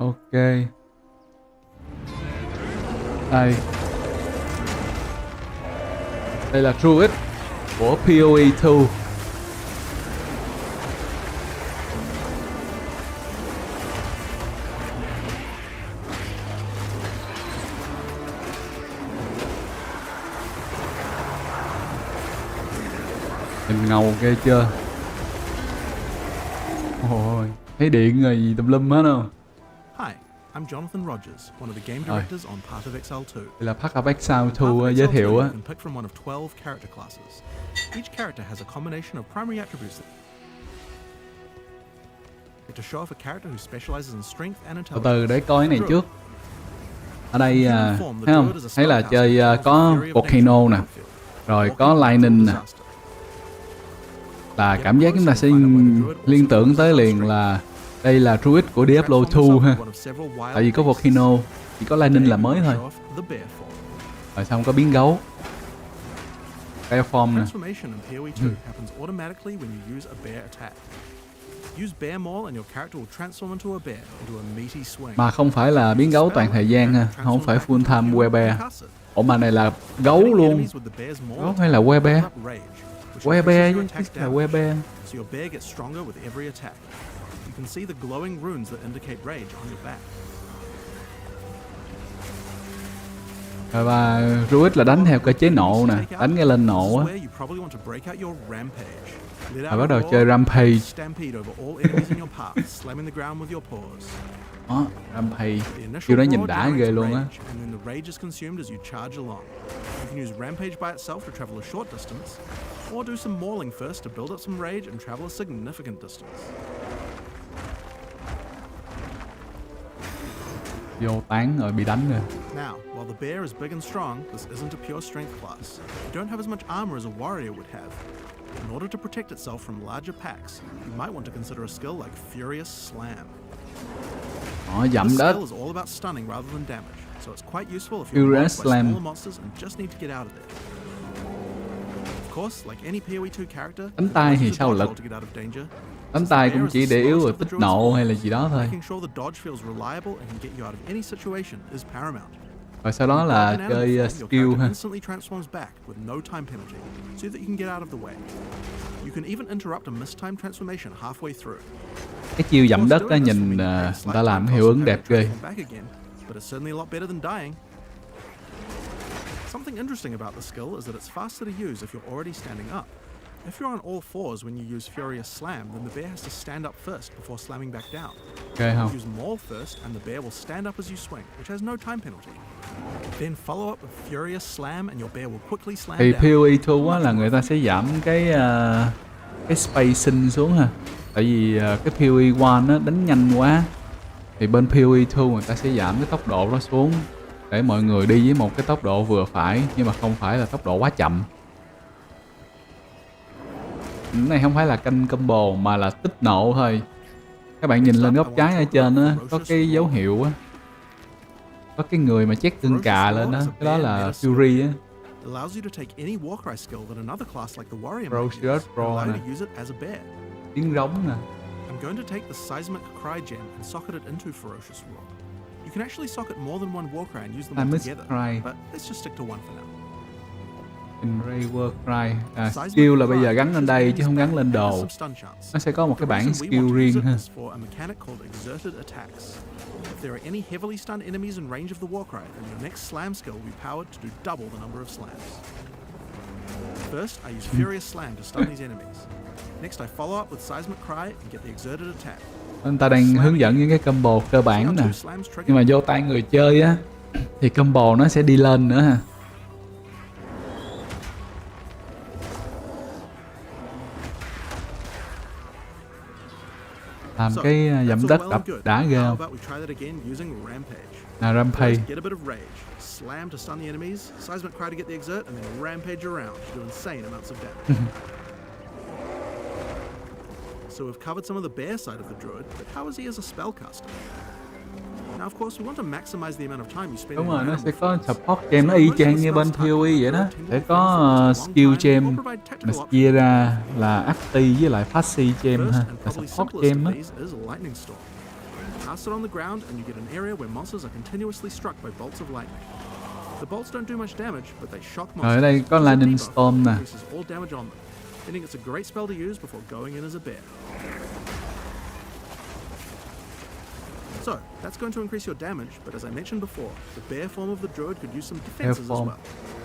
Ok. Đây. Đây là Druid của PoE 2. Nhìn ngầu ghê chưa? Ôi, thấy điện rồi gì tùm lum hết không? Hi, I'm Jonathan Rogers, one of the game directors on part of Exile 2. Đây là part of Exile 2 giới thiệu á. You can pick from one of 12 character classes. Each character has a combination of primary attributes to show off a character who specializes in strength and Từ intelligence. từ để coi cái này trước. Ở đây thấy không? Thấy là chơi có Volcano nè, rồi có Lightning nè. Là cảm giác chúng ta sẽ liên tưởng tới liền là đây là Druid của Diablo 2 ha. Tại vì có Volcano, chỉ có Lightning là mới thôi. Rồi xong có biến gấu. Bear form nè. Mà không phải là biến gấu toàn thời gian ha, không phải full time werebear. Ủa mà này là gấu luôn. Gấu hay là werebear? Werebear chứ, là werebear. So your bear gets stronger with every attack. You can see the glowing runes that indicate rage on your back. Và Druid là đánh theo cơ chế nộ nè, đánh nghe lên nộ á. Và bắt đầu chơi Rampage. Đó, Rampage. Kiểu đó nhìn đã ghê luôn á. Or do some mauling first to build up some rage and travel a significant distance. Vô tán rồi bị đánh rồi. Now, while the bear is big and strong, this isn't a pure strength class. You don't have as much armor as a warrior would have. In order to protect itself from larger packs, you might want to consider a skill like Furious Slam. Dậm This đất. skill is all about stunning rather than damage, so it's quite useful if you're blocked by smaller monsters and just need to get out of there. Of course, like any PoE2 character, đánh tay thì sao lực? Đánh tay cũng chỉ để yếu rồi tích nộ hay là gì đó thôi. Rồi sau đó là chơi skill ha. Cái chiêu dậm đất á, nhìn người ta làm hiệu ứng đẹp ghê. Something interesting about the skill is that it's faster to use if you're already standing up. If you're on all fours when you use Furious Slam, then the bear has to stand up first before slamming back down. Okay, you use Maul first, and the bear will stand up as you swing, which has no time penalty. Then follow up with Furious Slam, and your bear will quickly slam thì down. PoE2 á là người ta sẽ giảm cái spacing xuống ha. Tại vì cái PoE1 á đánh nhanh quá, thì bên PoE2 người ta sẽ giảm cái tốc độ nó xuống để mọi người đi với một cái tốc độ vừa phải, nhưng mà không phải là tốc độ quá chậm. Cái này không phải là canh combo mà là tích nộ thôi. Các bạn nhìn lên góc trái ở trên á, có cái dấu hiệu á, có cái người mà check tương cà lên á, cái đó là Fury á. Ferocious Roar nè, tiếng rống nè. I'm going to take the Seismic Cry gem and socket it into Ferocious Roar. You can actually socket more than one war cry and use them all together, but let's just stick to one for now. Ray War Cry. Skill là bây giờ gắn lên đây chứ không gắn lên đồ. Nó sẽ có một cái bảng skill riêng ha. If there are any heavily stunned enemies in range of the war cry, then your next slam skill will be powered to do double the number of slams. First, I use Furious Slam to stun these enemies. Next, I follow up with Seismic Cry and get the exerted attack. Anh ta đang hướng dẫn những cái combo cơ bản nè. Nhưng mà vô tay người chơi á thì combo nó sẽ đi lên nữa ha. Làm cái dẫm đất đập đã ghê không? Là Rampage. Slam to stun the enemies, Seismic Cry to get the exert, and then rampage around to do insane amounts of damage. So we've covered some of the bear side of the Druid, but how is he as a spellcaster? Now of course we want to maximize the amount of time you spend. Đúng rồi, nó sẽ có support gem, nó y chang như bên PoE vậy đó. Sẽ có skill gem mà chia ra là active với lại passive gem ha, là support gem á. Cast it on the ground and you get an area where monsters are continuously struck by bolts of lightning. The bolts don't do much damage, but they shock monsters. Ở đây có Use a Lightning debuff Storm that nè. increases all damage on them, meaning it's a great spell to use before going in as a bear. So, that's going to increase your damage, but as I mentioned before, the bear form of the druid could use some defenses as form. well.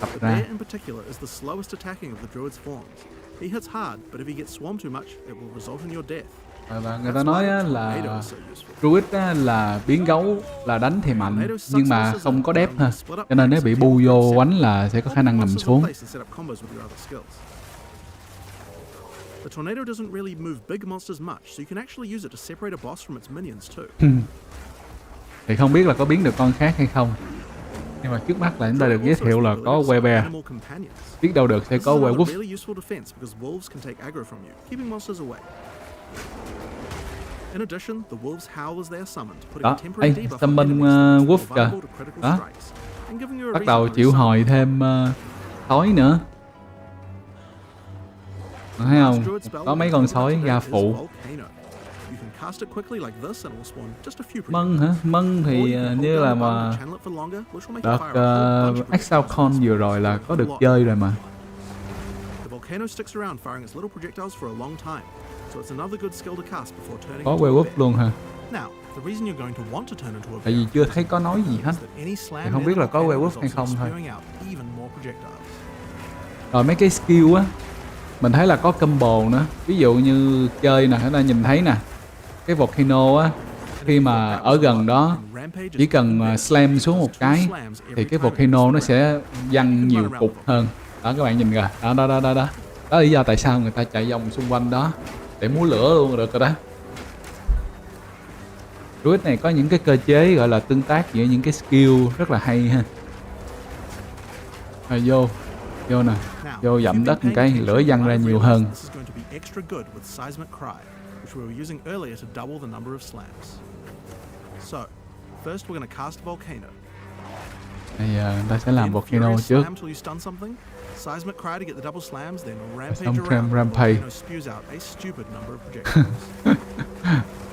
Tập The ra. bear in particular is the slowest attacking of the druid's forms. He hits hard, but if he gets swarmed too much, it will result in your death. Và người ta That's nói why á, the là tornado is so useful. Druid á, là biến gấu, là đánh thì mạnh nhưng mà không có đép ha, cho nên nếu bị bu vô quánh là sẽ có khả năng nằm xuống. The tornado doesn't really move big monsters much, so you can actually use it to separate a boss from its minions too. Thì không biết là có biến được con khác hay không, nhưng mà trước mắt là chúng ta được giới thiệu là có werewolf, biết đâu được sẽ có werewolf. Really useful defense because wolves can take aggro from you, keeping monsters away. In addition, the wolves howl as they are summoned, putting Đó, a temporary ê, debuff on summon enemies that wolf are kìa. vulnerable to critical Đó. strikes, and giving you a Bắt reason đầu to chịu resummon hồi them. thêm sói nữa. Thấy không? Có mấy con sói gia phụ. Mân hả? Mân thì như là mà đợt Exile Con vừa rồi là có được chơi rồi mà. Có werewolf luôn hả? Tại vì chưa thấy có nói gì hết, thì không biết là có werewolf hay không thôi. Rồi mấy cái skill á, mình thấy là có combo nữa. Ví dụ như chơi nè, chúng ta nhìn thấy nè, cái volcano á, khi mà ở gần đó chỉ cần slam xuống một cái thì cái volcano nó sẽ văng nhiều cục hơn. Đó các bạn nhìn kìa, đó đó đó đó đó. Đó là lý do tại sao người ta chạy vòng xung quanh đó để múa lửa luôn được rồi đó. Druid này có những cái cơ chế gọi là tương tác giữa những cái skill rất là hay ha. Rồi vô nè, vô dặm đất một cái lửa văng ra nhiều hơn. Bây giờ ta sẽ làm volcano trước. Xong thêm rampage.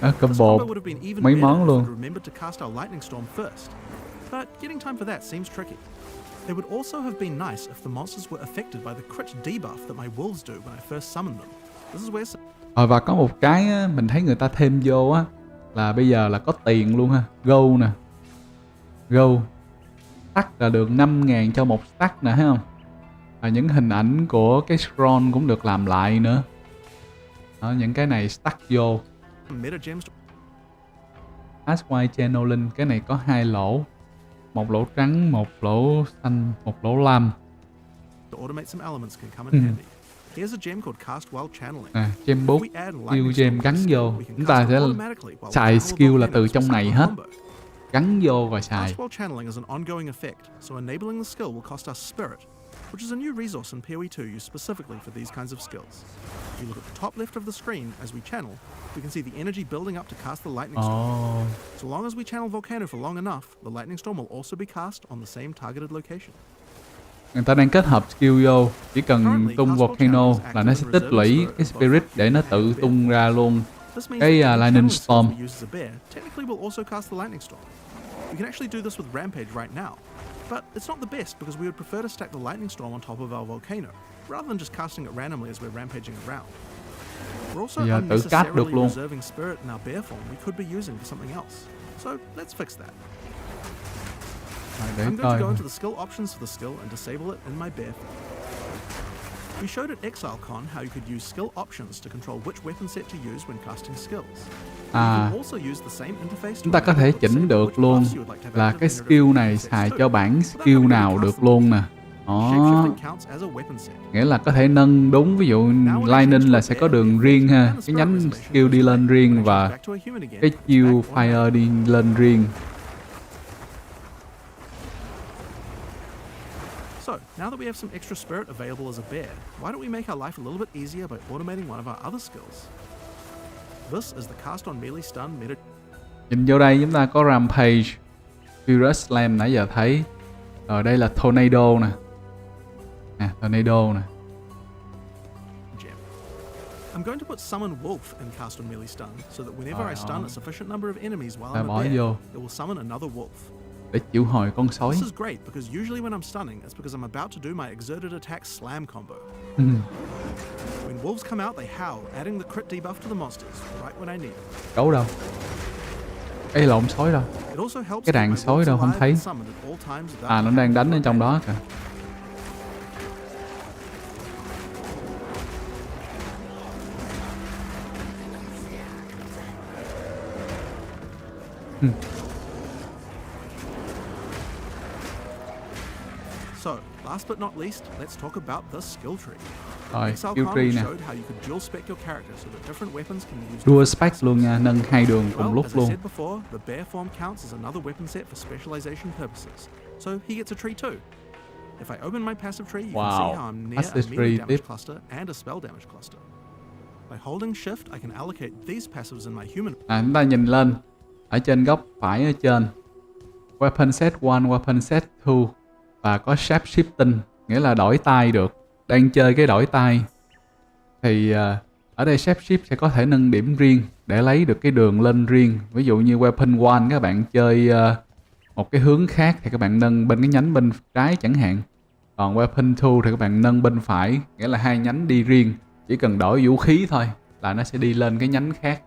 Đó, combo mấy món luôn. It would also have been nice if the monsters were affected by the crit debuff that my wolves do when I first summon them. This is where Và có một cái á, mình thấy người ta thêm vô á, là bây giờ là có tiền luôn ha. Go nè, go stack là được 5.000 cho một stack nè, thấy không? Và những hình ảnh của cái scroll cũng được làm lại nữa. Đó, những cái này stack vô. Ask White Channeling, cái này có 2 lỗ, một lỗ trắng, một lỗ xanh, một lỗ lam. Gem 4 skill gem gắn vô. Chúng ta sẽ xài skill là từ trong này hết, gắn vô và xài. Which is a new resource in PoE 2 used specifically for these kinds of skills. If you look at the top left of the screen as we channel, we can see the energy building up to cast the lightning storm. So long as we channel Volcano for long enough, the lightning storm will also be cast on the same targeted location. Người ta đang kết hợp skill vô, chỉ cần tung volcano là nó sẽ tích lũy cái spirit để nó tự tung ra luôn cái lightning storm. We can actually do this with Rampage right now, but it's not the best because we would prefer to stack the lightning storm on top of our volcano, rather than just casting it randomly as we're rampaging around. We're also unnecessarily reserving spirit in our bear form we could be using for something else. So let's fix that. I'm going to go into the skill options for the skill and disable it in my bear form. We showed at Exile Con how you could use skill options to control which weapon set to use when casting skills. Chúng ta có thể chỉnh được luôn là cái skill này xài cho bản skill nào được luôn nè. Đó, nghĩa là có thể nâng đúng, ví dụ Lightning là sẽ có đường riêng ha, cái nhánh skill đi lên riêng và cái chiêu Fire đi lên riêng. So, now that we have some extra spirit available as a bear, why don't we make our life a little bit easier by automating one of our other skills? This is the cast on melee stun meta. Nhìn vô đây chúng ta có Rampage, Furious Slam nãy giờ thấy. Rồi đây là Tornado nè. Tornado nè. I'm going to put Summon Wolf in cast on melee stun, so that whenever I stun a sufficient number of enemies while I'm a bỏ bear, vô it will summon another wolf. để chịu hồi con sói. This is great because usually when I'm stunning, it's because I'm about to do my exerted attack slam combo. When wolves come out, they howl, adding the crit debuff to the monsters right when I need it. Gấu đâu? Ê lộn, sói đâu? It also helps Cái đàn keep my sói wolves đâu không alive thấy. and summoned at all times without À, nó me đang having đánh to ở trong attack. đó kìa. So, last but not least, let's talk about the skill tree. Rồi, Exile skill tree nè. showed how you could dual spec your character so that different weapons can be used. Dual spec luôn nha, nâng hai đường cùng Well, lúc as I luôn. said before, the bear form counts as another weapon set for specialization purposes, so he gets a tree too. If I open my passive tree, you can see how I'm near a Passive melee tree damage tiếp. cluster and a spell damage cluster. By holding shift, I can allocate these passives in my human. Chúng ta nhìn lên ở trên góc phải ở trên, weapon set 1, weapon set 2 và có shape shifting, nghĩa là đổi tay được. Đang chơi cái đổi tay thì ở đây shape shift sẽ có thể nâng điểm riêng để lấy được cái đường lên riêng. Ví dụ như weapon 1 các bạn chơi một cái hướng khác thì các bạn nâng bên cái nhánh bên trái chẳng hạn. Còn weapon 2 thì các bạn nâng bên phải, nghĩa là hai nhánh đi riêng. Chỉ cần đổi vũ khí thôi là nó sẽ đi lên cái nhánh khác.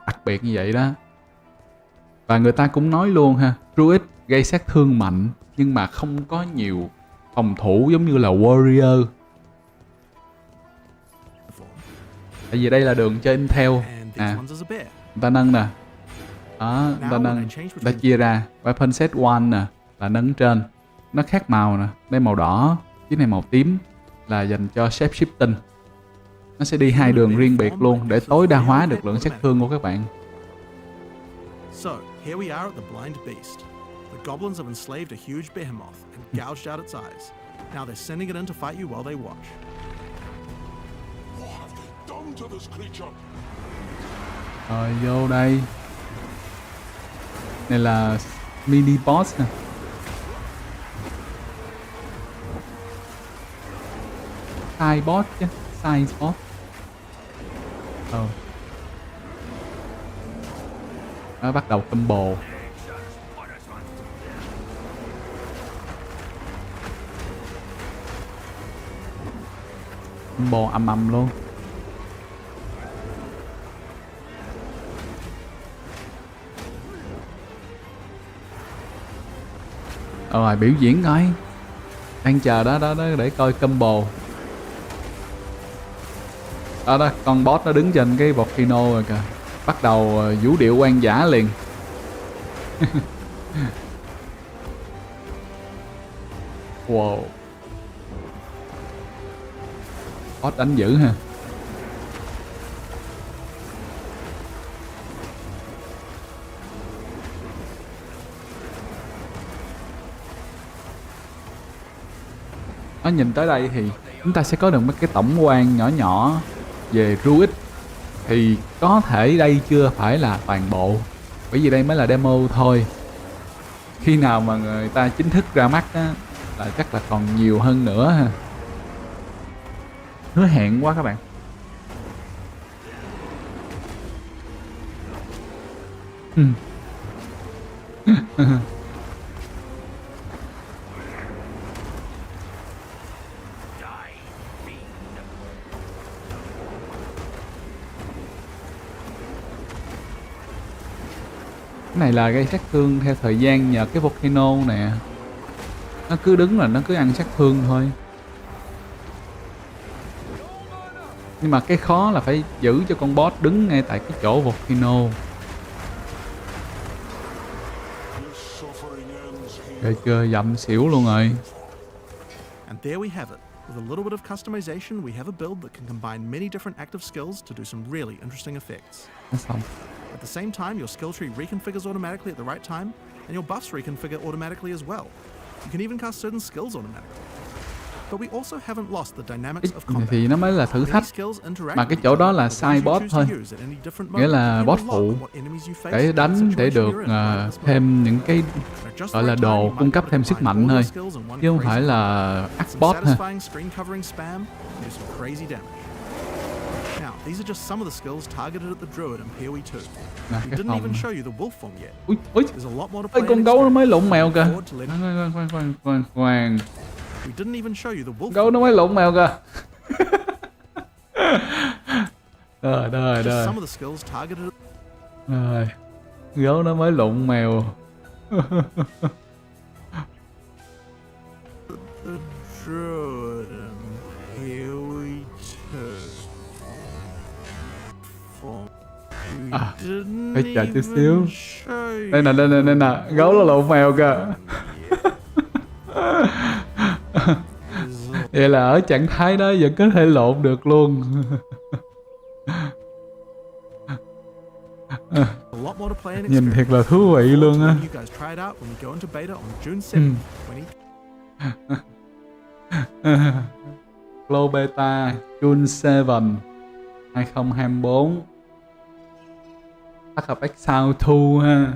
Đặc biệt như vậy đó. Và người ta cũng nói luôn ha, Druid gây sát thương mạnh nhưng mà không có nhiều phòng thủ giống như là Warrior. Tại vì đây là đường chơi Intel. And these ones is a bear. Người ta nâng nè. Đó, người ta nâng. Người ta chia ra. Weapon set 1 nè, là nâng trên. Nó khác màu nè. Đây màu đỏ, chiếc này màu tím là dành cho shape shifting. Nó sẽ đi hai đường riêng biệt luôn để tối đa hóa được lượng sát thương của các bạn. So, here we are at the blind beast. The goblins have enslaved a huge behemoth and gouged out its eyes. Now they're sending it in to fight you while they watch. What have they done to this creature? Rồi vô đây. Này là mini boss nè. Side boss chứ, side boss. Nó bắt đầu combo. Combo âm âm luôn. Rồi biểu diễn coi. Đang chờ đó để coi combo. Đó con boss nó đứng trên cái volcano rồi kìa. Bắt đầu vũ điệu quan giả liền. Wow. Boss đánh dữ ha. Nó nhìn tới đây thì chúng ta sẽ có được mấy cái tổng quan nhỏ nhỏ về Druid. Thì có thể đây chưa phải là toàn bộ, bởi vì đây mới là demo thôi. Khi nào mà người ta chính thức ra mắt á, là chắc là còn nhiều hơn nữa ha. Hứa hẹn quá các bạn. Cái này là gây sát thương theo thời gian nhờ cái volcano nè. Nó cứ đứng là nó cứ ăn sát thương thôi. Nhưng mà cái khó là phải giữ cho con boss đứng ngay tại cái chỗ volcano. Ghê chưa, dậm xỉu luôn rồi. And there we have it. With a little bit of customization, we have a build that can combine many different active skills to do some really interesting effects. Nó xong. At the same time, your skill tree reconfigures automatically at the right time, and your buffs reconfigure automatically as well. You can even cast certain skills automatically. But we also haven't lost the dynamics of combat. Thì nó mới là thử thách. Mà cái chỗ đó là side boss thôi. Nghĩa là boss phụ để đánh để được thêm những cái gọi là đồ cung cấp thêm sức mạnh thôi. Chứ không phải là ác boss ha. Now, these are just some of the skills targeted at the Druid in PoE 2. Nè, We cái didn't phòng. even show you the wolf form yet. Ui, ui, There's a lot more to ơi, play con and gấu nó mới experience. lộn mèo kìa. Forward to let- Khoan. We didn't even show you the wolf Gấu form. nó mới lộn mèo kìa. Đời. Just some of the skills targeted at Rồi, gấu nó mới lộn mèo. the Druid in PoE 2. Form. We À, didn't phải chờ chút even xíu. show Đây you nè, gấu nó lộn mèo kìa. Exile. Vậy là ở trạng thái đó vẫn có thể lộn được luôn. A lot more to play and Nhìn experience. thiệt là thú vị Forward luôn to á. letting you guys try it out when we go into beta on June 7th, 20. Global Beta June 7 2024. Tác hợp Exile 2 ha.